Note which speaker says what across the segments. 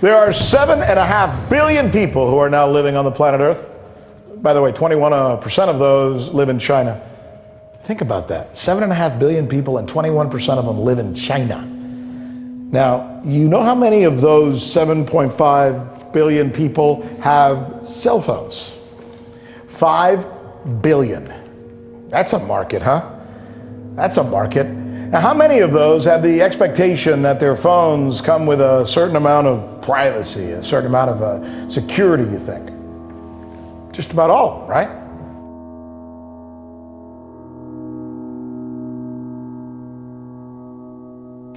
Speaker 1: There are 7.5 billion people who are now living on the planet Earth. By the way, 21% of those live in China. Think about that. 7.5 billion people and 21% of them live in China. Now, you know how many of those 7.5 billion people have cell phones? 5 billion. That's a market, huh? That's a market. Now, how many of those have the expectation that their phones come with a certain amount of privacy, a certain amount of security, you think? Just about all, right?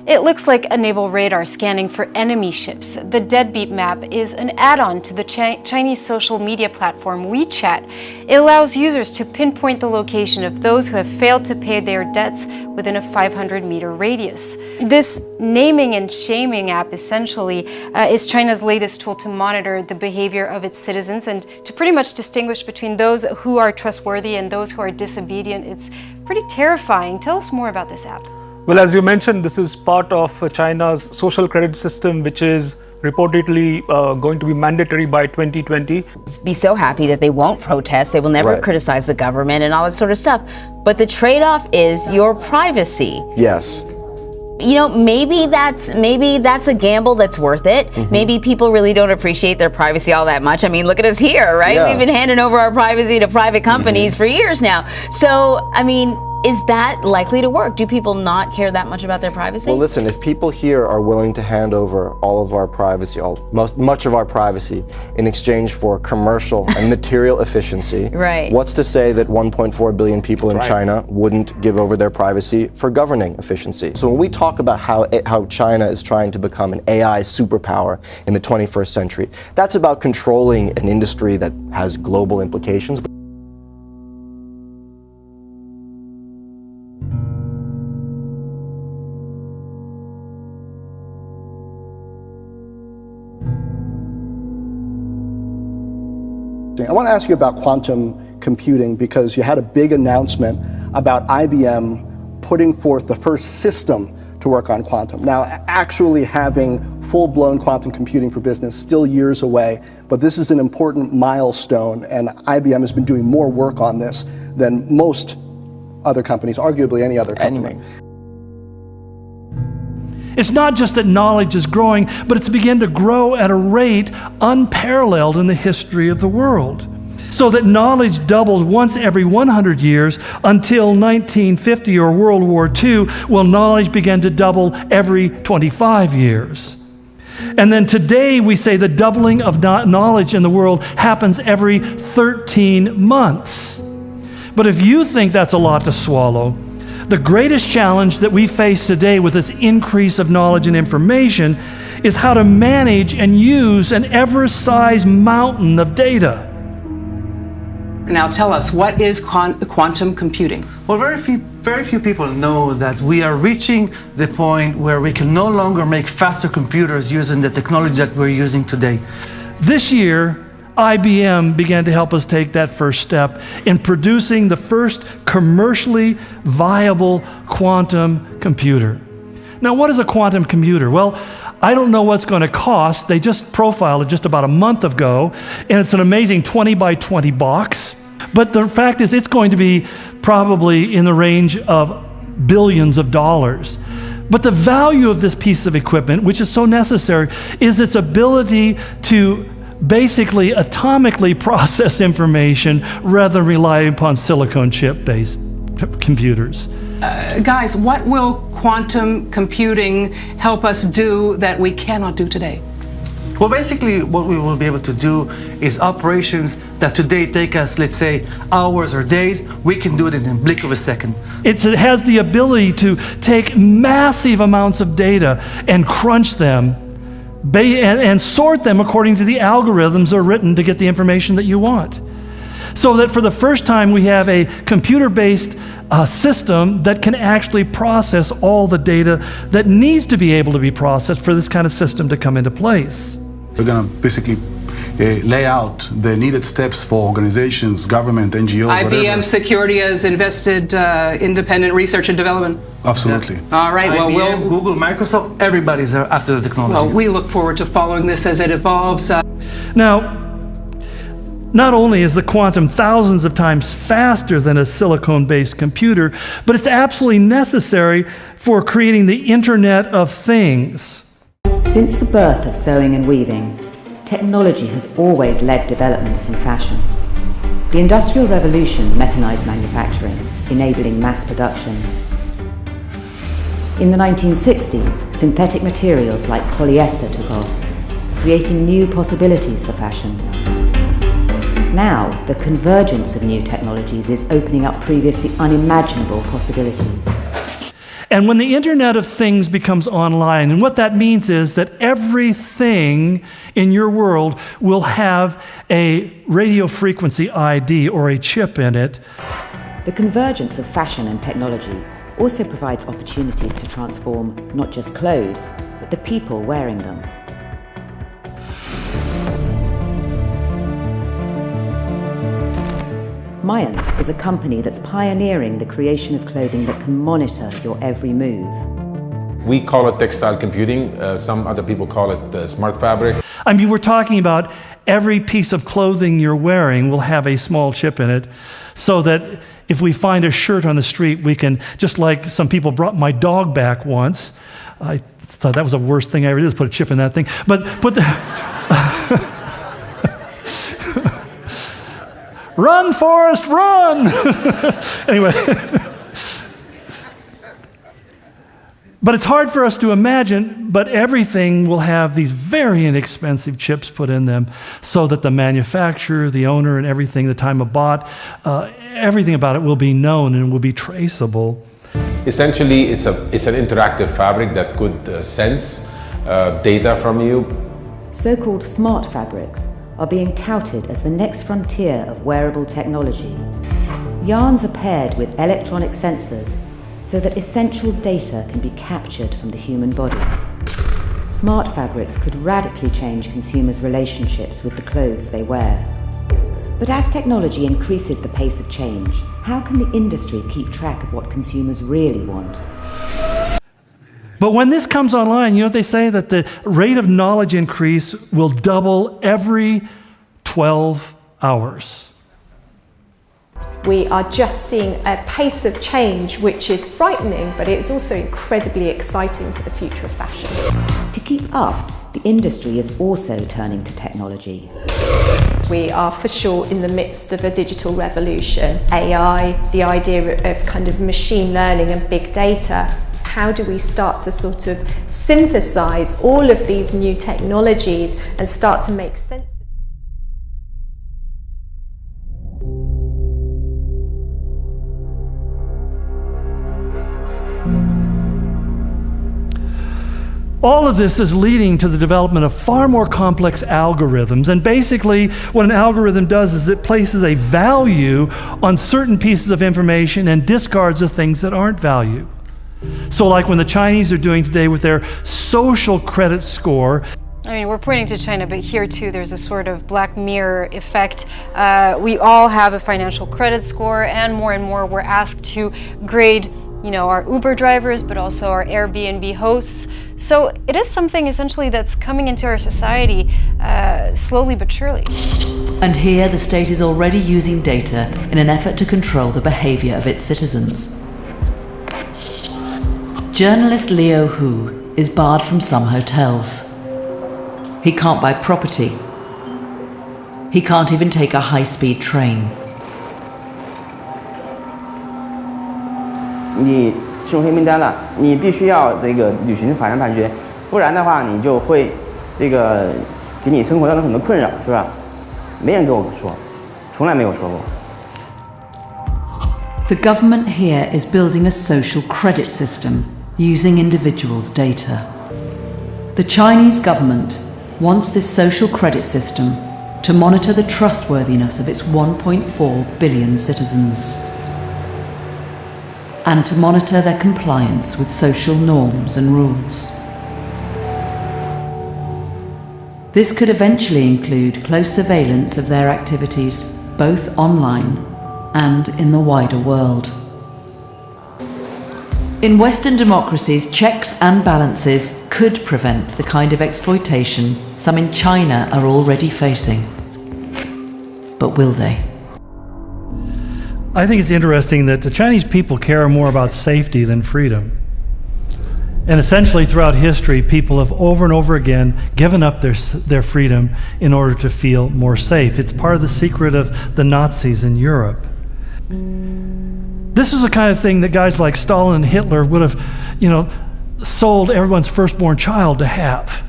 Speaker 2: It looks like a naval radar scanning for enemy ships. The Deadbeat map is an add-on to the Chinese social media platform WeChat. It allows users to pinpoint the location of those who have failed to pay their debts within a 500-meter radius. This naming and shaming app essentially is China's latest tool to monitor the behavior of its citizens and to pretty much distinguish between those who are trustworthy and those who are disobedient. It's pretty terrifying. Tell us more about this app.
Speaker 3: Well, as you mentioned, this is part of China's social credit system, which is reportedly going to be mandatory by 2020.
Speaker 4: Be so happy that they won't protest, they will never criticize the government and all that sort of stuff. But the trade-off is your privacy.
Speaker 5: Yes.
Speaker 4: You know, maybe that's a gamble that's worth it. Maybe people really don't appreciate their privacy all that much. I mean, look at us here, right?
Speaker 5: Yeah.
Speaker 4: We've been handing over our privacy to private companies for years now. So, I mean, is that likely to work? Do people not care that much about their privacy?
Speaker 5: Well, listen, if people here are willing to hand over all of our privacy, much of our privacy, in exchange for commercial and material efficiency, what's to say that 1.4 billion people in China wouldn't give over their privacy for governing efficiency? So when we talk about how China is trying to become an AI superpower in the 21st century, that's about controlling an industry that has global implications.
Speaker 6: I want to ask you about quantum computing because you had a big announcement about IBM putting forth the first system to work on quantum. Now, actually having full-blown quantum computing for business still years away, but this is an important milestone, and IBM has been doing more work on this than most other companies, arguably any other company.
Speaker 7: It's not just that knowledge is growing, but it's begun to grow at a rate unparalleled in the history of the world. So that knowledge doubles once every 100 years until 1950 or World War II, well, knowledge began to double every 25 years. And then today we say the doubling of knowledge in the world happens every 13 months. But if you think that's a lot to swallow, the greatest challenge that we face today with this increase of knowledge and information is how to manage and use an ever-sized mountain of data.
Speaker 8: Now tell us, what is quantum computing?
Speaker 9: Well, very few people know that we are reaching the point where we can no longer make faster computers using the technology that we're using today.
Speaker 7: This year, IBM began to help us take that first step in producing the first commercially viable quantum computer. Now, what is a quantum computer? Well, I don't know what's going to cost. They just profiled it just about a month ago, and it's an amazing 20 by 20 box. But the fact is, it's going to be probably in the range of billions of dollars. But the value of this piece of equipment, which is so necessary, is its ability to basically atomically process information rather than rely upon silicon chip-based computers.
Speaker 8: Guys, what will quantum computing help us do that we cannot do today?
Speaker 9: Well, basically what we will be able to do is operations that today take us, let's say, hours or days, we can do it in a blink of a second.
Speaker 7: It has the ability to take massive amounts of data and crunch them and sort them according to the algorithms that are written to get the information that you want. So that for the first time we have a computer-based system that can actually process all the data that needs to be able to be processed for this kind of system to come into place.
Speaker 10: We're going to basically lay out the needed steps for organizations, government, NGOs,
Speaker 8: IBM
Speaker 10: whatever.
Speaker 8: Security has invested independent research and development.
Speaker 10: Absolutely.
Speaker 8: All right, well,
Speaker 9: IBM, Google, Microsoft, everybody's after the technology.
Speaker 8: we look forward to following this as it evolves.
Speaker 7: Now, not only is the quantum thousands of times faster than a silicon-based computer, but it's absolutely necessary for creating the Internet of Things.
Speaker 11: Since the birth of sewing and weaving, technology has always led developments in fashion. The Industrial Revolution mechanized manufacturing, enabling mass production. In the 1960s, synthetic materials like polyester took off, creating new possibilities for fashion. Now, the convergence of new technologies is opening up previously unimaginable possibilities.
Speaker 7: And when the Internet of Things becomes online, and what that means is that everything in your world will have a radio frequency ID or a chip in it.
Speaker 11: The convergence of fashion and technology also provides opportunities to transform not just clothes, but the people wearing them. Myant is a company that's pioneering the creation of clothing that can monitor your every move.
Speaker 12: We call it textile computing. Some other people call it smart fabric.
Speaker 7: I mean, we're talking about every piece of clothing you're wearing will have a small chip in it, so that if we find a shirt on the street, we can, just like some people brought my dog back once. I thought that was the worst thing I ever did, is put a chip in that thing. But put the... Run, Forrest, run! Anyway. But it's hard for us to imagine, but everything will have these very inexpensive chips put in them so that the manufacturer, the owner, and everything, the time of bought, everything about it will be known and will be traceable.
Speaker 12: Essentially, it's an interactive fabric that could sense data from you.
Speaker 11: So-called smart fabrics are being touted as the next frontier of wearable technology. Yarns are paired with electronic sensors so that essential data can be captured from the human body. Smart fabrics could radically change consumers' relationships with the clothes they wear. But as technology increases the pace of change, how can the industry keep track of what consumers really want?
Speaker 7: But when this comes online, you know what they say? That the rate of knowledge increase will double every 12 hours.
Speaker 13: We are just seeing a pace of change which is frightening, but it's also incredibly exciting for the future of fashion.
Speaker 11: To keep up, the industry is also turning to technology.
Speaker 13: We are for sure in the midst of a digital revolution. AI, the idea of kind of machine learning and big data. How do we start to sort of synthesize all of these new technologies and start to make sense of it?
Speaker 7: All of this is leading to the development of far more complex algorithms. And basically, what an algorithm does is it places a value on certain pieces of information and discards the things that aren't value. So like when the Chinese are doing today with their social credit score.
Speaker 2: I mean, we're pointing to China, but here too, there's a sort of Black Mirror effect. We all have a financial credit score, and more we're asked to grade, you know, our Uber drivers, but also our Airbnb hosts. So it is something essentially that's coming into our society slowly but surely.
Speaker 14: And here the state is already using data in an effort to control the behavior of its citizens. Journalist Leo Hu is barred from some hotels. He can't buy property. He can't even take a high-speed train.
Speaker 15: 你进入黑名单了，你必须要这个履行法院判决，不然的话你就会这个给你生活造成很多困扰，是吧？没人跟我说，从来没有说过。
Speaker 14: The government here is building a social credit system using individuals' data. The Chinese government wants this social credit system to monitor the trustworthiness of its 1.4 billion citizens and to monitor their compliance with social norms and rules. This could eventually include close surveillance of their activities, both online and in the wider world. In Western democracies, checks and balances could prevent the kind of exploitation some in China are already facing. But will they?
Speaker 7: I think it's interesting that the Chinese people care more about safety than freedom. And essentially throughout history, people have over and over again given up their freedom in order to feel more safe. It's part of the secret of the Nazis in Europe. This is the kind of thing that guys like Stalin and Hitler would have, sold everyone's firstborn child to have.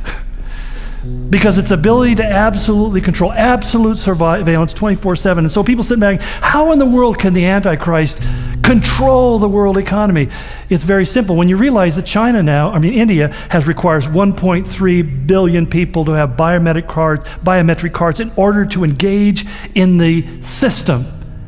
Speaker 7: Because its ability to absolutely control, absolute surveillance 24/7. And so people sit back, how in the world can the Antichrist control the world economy? It's very simple. When you realize that India requires 1.3 billion people to have biometric cards in order to engage in the system.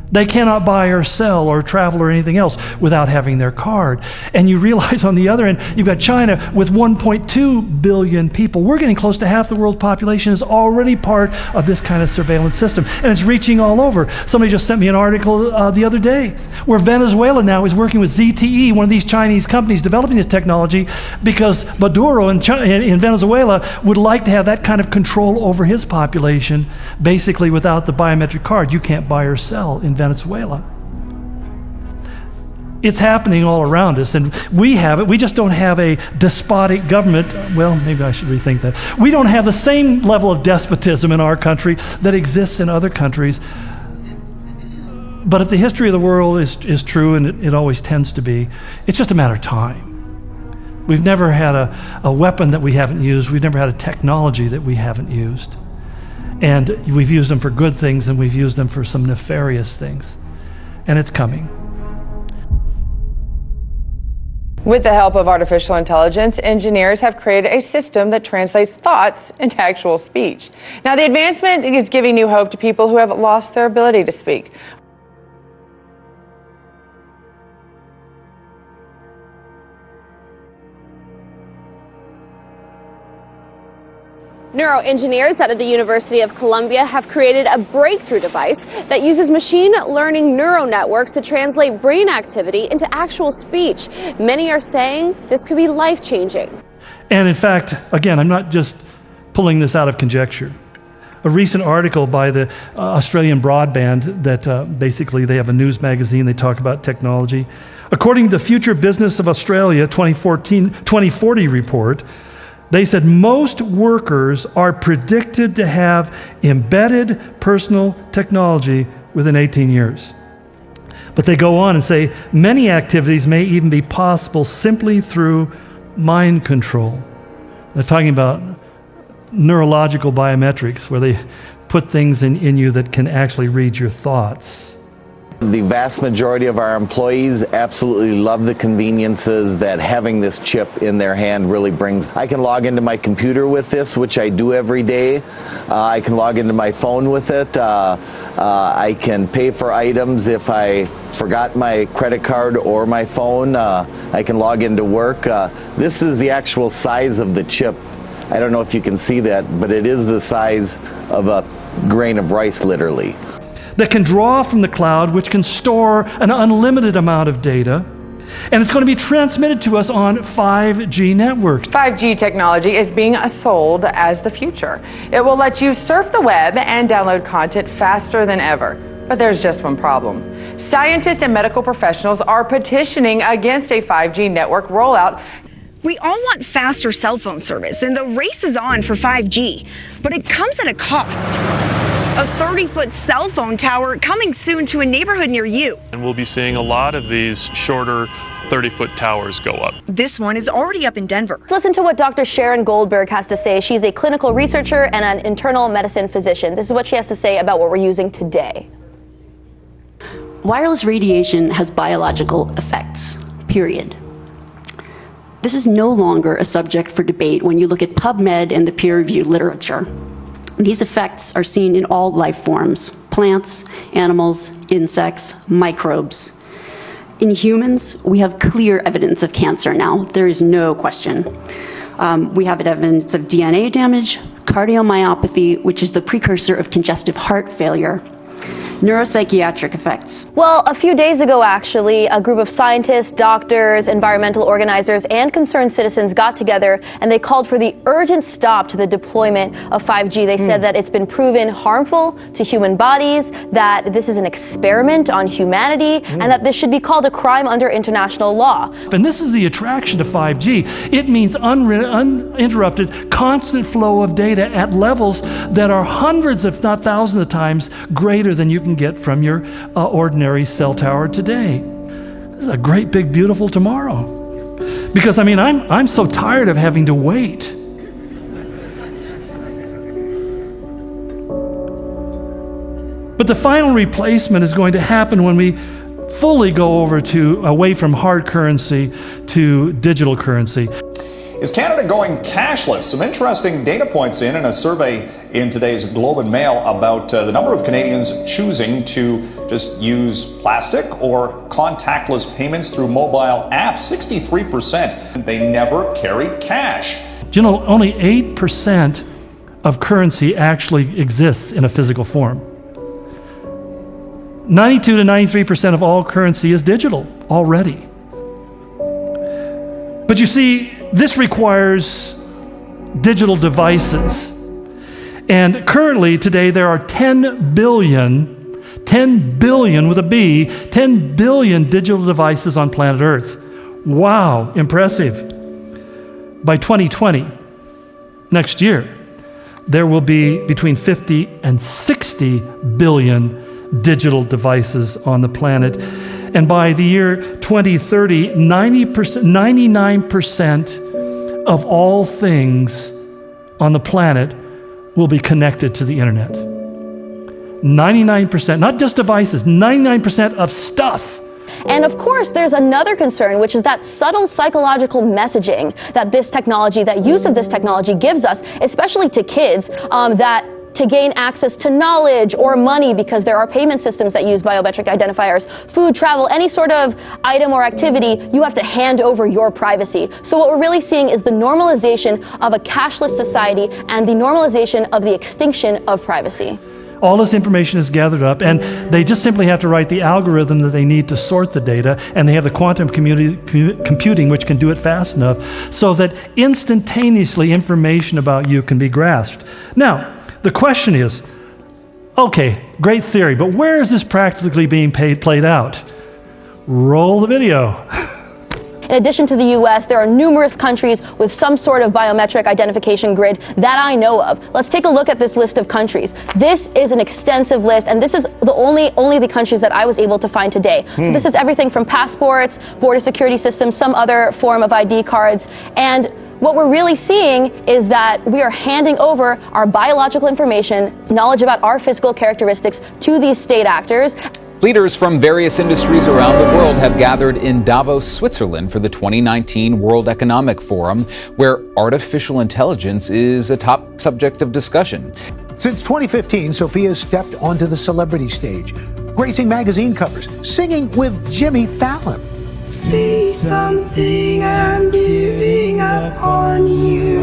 Speaker 7: They cannot buy or sell or travel or anything else without having their card. And you realize on the other end, you've got China with 1.2 billion people. We're getting close to half the world's population is already part of this kind of surveillance system. And it's reaching all over. Somebody just sent me an article the other day where Venezuela now is working with ZTE, one of these Chinese companies developing this technology, because Maduro in Venezuela would like to have that kind of control over his population. Basically, without the biometric card, you can't buy or sell in Venezuela. It's happening all around us, and we have it. We just don't have a despotic government. Well, maybe I should rethink that. We don't have the same level of despotism in our country that exists in other countries. But if the history of the world is true, and it always tends to be, it's just a matter of time. We've never had a weapon that we haven't used. We've never had a technology that we haven't used. And we've used them for good things, and we've used them for some nefarious things. And it's coming.
Speaker 16: With the help of artificial intelligence, engineers have created a system that translates thoughts into actual speech. Now, the advancement is giving new hope to people who have lost their ability to speak.
Speaker 17: Neuroengineers out of the University of Columbia have created a breakthrough device that uses machine learning neural networks to translate brain activity into actual speech. Many are saying this could be life-changing.
Speaker 7: And in fact, again, I'm not just pulling this out of conjecture. A recent article by the Australian Broadband that basically they have a news magazine, they talk about technology. According to the Future Business of Australia 2040 report, they said most workers are predicted to have embedded personal technology within 18 years. But they go on and say many activities may even be possible simply through mind control. They're talking about neurological biometrics, where they put things in you that can actually read your thoughts.
Speaker 18: The vast majority of our employees absolutely love the conveniences that having this chip in their hand really brings. I can log into my computer with this, which I do every day. I can log into my phone with it. I can pay for items if I forgot my credit card or my phone. I can log into work. This is the actual size of the chip. I don't know if you can see that, but it is the size of a grain of rice, literally.
Speaker 7: That can draw from the cloud, which can store an unlimited amount of data, and it's going to be transmitted to us on 5G networks.
Speaker 16: 5G technology is being sold as the future. It will let you surf the web and download content faster than ever. But there's just one problem. Scientists and medical professionals are petitioning against a 5G network rollout.
Speaker 19: We all want faster cell phone service, and the race is on for 5G, but it comes at a cost. A 30-foot cell phone tower coming soon to a neighborhood near you.
Speaker 20: And we'll be seeing a lot of these shorter 30-foot towers go up.
Speaker 19: This one is already up in Denver.
Speaker 17: Let's listen to what Dr. Sharon Goldberg has to say. She's a clinical researcher and an internal medicine physician. This is what she has to say about what we're using today.
Speaker 21: Wireless radiation has biological effects, period. This is no longer a subject for debate when you look at PubMed and the peer-reviewed literature. These effects are seen in all life forms: plants, animals, insects, microbes. In humans, we have clear evidence of cancer now. There is no question. We have evidence of DNA damage, cardiomyopathy, which is the precursor of congestive heart failure. Neuropsychiatric effects.
Speaker 17: Well, a few days ago, actually, a group of scientists, doctors, environmental organizers, and concerned citizens got together and they called for the urgent stop to the deployment of 5G. They said that it's been proven harmful to human bodies, that this is an experiment on humanity, and that this should be called a crime under international law.
Speaker 7: And this is the attraction to 5G. It means uninterrupted, constant flow of data at levels that are hundreds, if not thousands of times greater than you can get from your ordinary cell tower today. This is a great, big, beautiful tomorrow. Because, I mean, I'm so tired of having to wait. But the final replacement is going to happen when we fully go away from hard currency to digital currency.
Speaker 1: Is Canada going cashless? Some interesting data points in a survey in today's Globe and Mail about the number of Canadians choosing to just use plastic or contactless payments through mobile apps. 63%, they never carry cash.
Speaker 7: Do you know only 8% of currency actually exists in a physical form? 92 to 93% of all currency is digital already. But you see, this requires digital devices. And currently, today, there are 10 billion with a B, 10 billion digital devices on planet Earth. Wow, impressive. By 2020, next year, there will be between 50 and 60 billion digital devices on the planet. And by the year 2030, 99% of all things on the planet will be connected to the internet. 99%, not just devices, 99% of stuff.
Speaker 17: And of course, there's another concern, which is that subtle psychological messaging that this technology, that use of this technology gives us, especially to kids, that to gain access to knowledge or money, because there are payment systems that use biometric identifiers, food, travel, any sort of item or activity, you have to hand over your privacy. So what we're really seeing is the normalization of a cashless society and the normalization of the extinction of privacy.
Speaker 7: All this information is gathered up, and they just simply have to write the algorithm that they need to sort the data, and they have the quantum computing which can do it fast enough so that instantaneously information about you can be grasped. Now, the question is, okay, great theory, but where is this practically being played out? Roll the video.
Speaker 17: In addition to the US, there are numerous countries with some sort of biometric identification grid that I know of. Let's take a look at this list of countries. This is an extensive list, and this is the only the countries that I was able to find today. So this is everything from passports, border security systems, some other form of ID cards, and what we're really seeing is that we are handing over our biological information, knowledge about our physical characteristics, to these state actors.
Speaker 22: Leaders from various industries around the world have gathered in Davos, Switzerland for the 2019 World Economic Forum, where artificial intelligence is a top subject of discussion.
Speaker 23: Since 2015, Sophia stepped onto the celebrity stage, gracing magazine covers, singing with Jimmy Fallon.
Speaker 24: Say something, I'm giving up on you.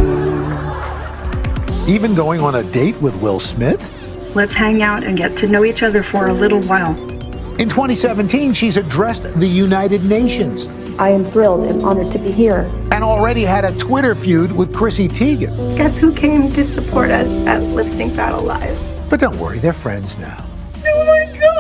Speaker 23: Even going on a date with Will Smith.
Speaker 24: Let's hang out and get to know each other for a little while.
Speaker 23: In 2017, she's addressed the United Nations.
Speaker 24: I am thrilled and honored to be here.
Speaker 23: And already had a Twitter feud with Chrissy Teigen.
Speaker 24: Guess who came to support us at Lip Sync Battle Live?
Speaker 23: But don't worry, they're friends now.
Speaker 24: Oh my gosh!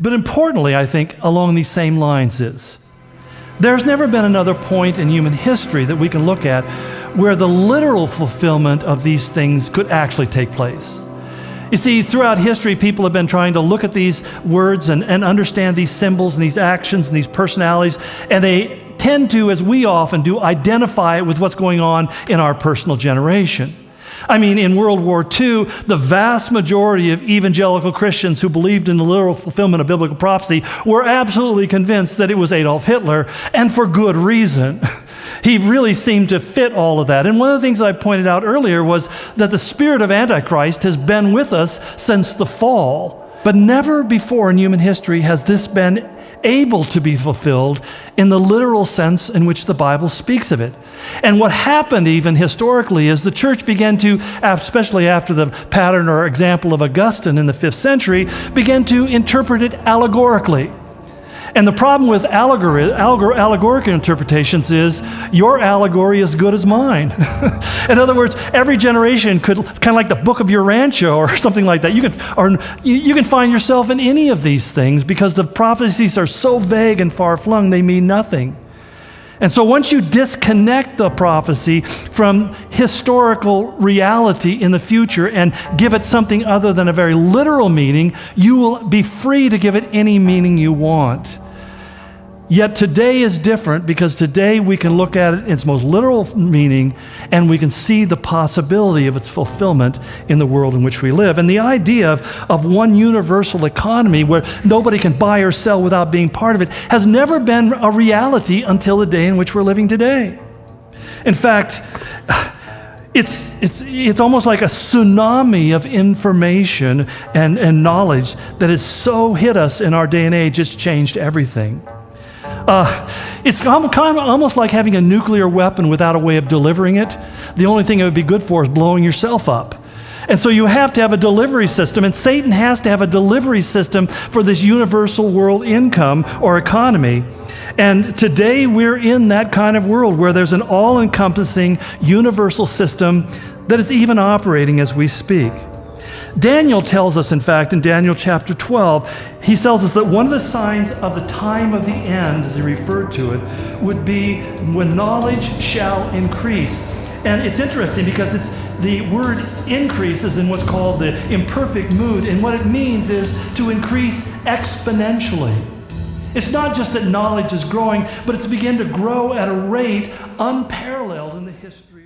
Speaker 7: But importantly, I think, along these same lines is, there's never been another point in human history that we can look at where the literal fulfillment of these things could actually take place. You see, throughout history, people have been trying to look at these words and understand these symbols and these actions and these personalities, and they tend to, as we often do, identify it with what's going on in our personal generation. I mean, in World War II, the vast majority of evangelical Christians who believed in the literal fulfillment of biblical prophecy were absolutely convinced that it was Adolf Hitler, and for good reason. He really seemed to fit all of that. And one of the things that I pointed out earlier was that the spirit of Antichrist has been with us since the fall. But never before in human history has this been able to be fulfilled in the literal sense in which the Bible speaks of it. And what happened even historically is the church began to, especially after the pattern or example of Augustine in the 5th century, began to interpret it allegorically. And the problem with allegorical interpretations is your allegory is as good as mine. In other words, every generation could, kind of like the Book of Your Rancho or something like that. You can find yourself in any of these things because the prophecies are so vague and far-flung, they mean nothing. And so once you disconnect the prophecy from historical reality in the future and give it something other than a very literal meaning, you will be free to give it any meaning you want. Yet today is different because today we can look at it in its most literal meaning and we can see the possibility of its fulfillment in the world in which we live. And the idea of one universal economy where nobody can buy or sell without being part of it has never been a reality until the day in which we're living today. In fact, it's almost like a tsunami of information and knowledge that has so hit us in our day and age, it's changed everything. It's almost like having a nuclear weapon without a way of delivering it. The only thing it would be good for is blowing yourself up. And so you have to have a delivery system, and Satan has to have a delivery system for this universal world income or economy. And today we're in that kind of world where there's an all-encompassing universal system that is even operating as we speak. Daniel tells us, in fact, in Daniel chapter 12, he tells us that one of the signs of the time of the end, as he referred to it, would be when knowledge shall increase. And it's interesting because the word increase is in what's called the imperfect mood, and what it means is to increase exponentially. It's not just that knowledge is growing, but it's begun to grow at a rate unparalleled in the history